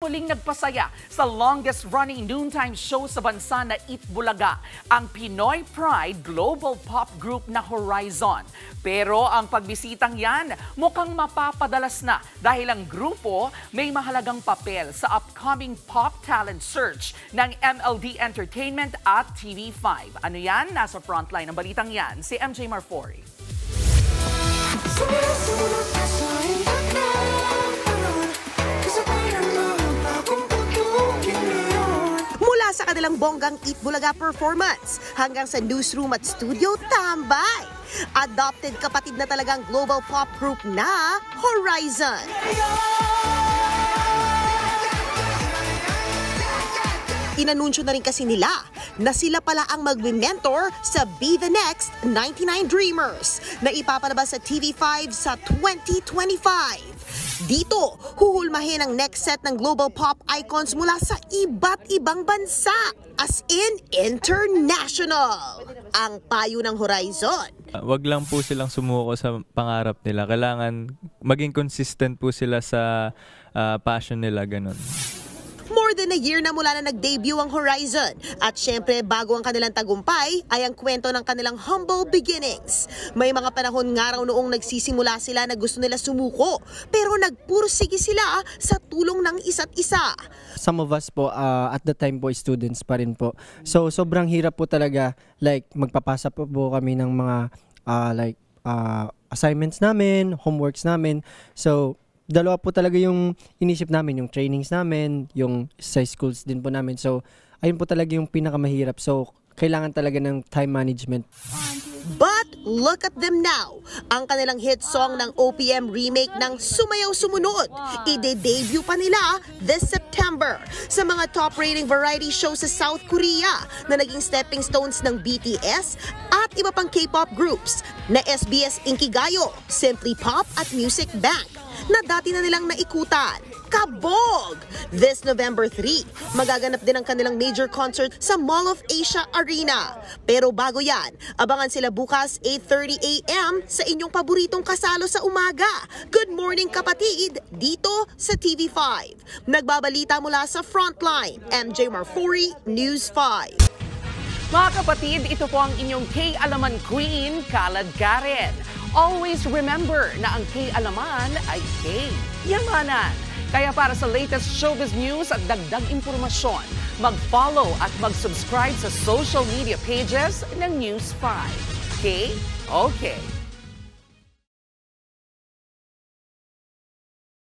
huling nagpasaya sa longest-running noontime show sa bansa na Itbulaga, ang Pinoy Pride Global Pop Group na Horizon. Pero ang pagbisitang yan mukhang mapapadalas na dahil ang grupo may mahalagang papel sa upcoming pop talent search ng MLD Entertainment at TV5. Ano yan? Nasa frontline ng balitang yan, si MJ Marfori. Mula sa kanilang bonggang Itbulaga performance hanggang sa newsroom at studio tambay, adopted kapatid na talagang global pop group na Horizon. Inanunsyo na rin kasi nila na sila pala ang magme-mentor sa Be The Next 99 Dreamers na ipapalabas sa TV5 sa 2025. Dito, huhulmahin ang next set ng global pop icons mula sa iba't ibang bansa, as in international. Ang payo ng Horizon. Wag lang po silang sumuko sa pangarap nila. Kailangan maging consistent po sila sa passion nila, ganun. More than a year na mula na nag-debut ang Horizon. At syempre, bago ang kanilang tagumpay, ay ang kwento ng kanilang humble beginnings. May mga panahon nga raw noong nagsisimula sila na gusto nila sumuko, pero nagpursige sila sa tulong ng isa't isa. Some of us po, at the time po, students pa rin po. So, sobrang hirap po talaga, like, magpapasa po kami ng mga, assignments namin, homeworks namin. So, dalawa po talaga yung inisip namin, yung trainings namin, yung sa schools din po namin. So, ayun po talaga yung pinakamahirap. So, kailangan talaga ng time management. But look at them now. Ang kanilang hit song ng OPM remake ng Sumayaw Sumunod. Ide-debut pa nila this September sa mga top-rating variety shows sa South Korea na naging stepping stones ng BTS at iba pang K-pop groups na SBS Inkigayo, Simply Pop at Music Bank na dati na nilang naikutan. Kabog! This November 3, magaganap din ang kanilang major concert sa Mall of Asia Arena. Pero bago yan, abangan sila bukas 8:30 a.m. sa inyong paboritong kasalo sa umaga. Good morning kapatid, dito sa TV5. Nagbabalita mula sa Frontline, MJ Marfori, News 5. Mga kapatid, ito po ang inyong K-Alaman Queen, Kalad Karen. Always remember na ang K-Alaman ay K-Yamanan. Kaya para sa latest showbiz news at dagdag impormasyon, mag-follow at mag-subscribe sa social media pages ng News 5. Okay?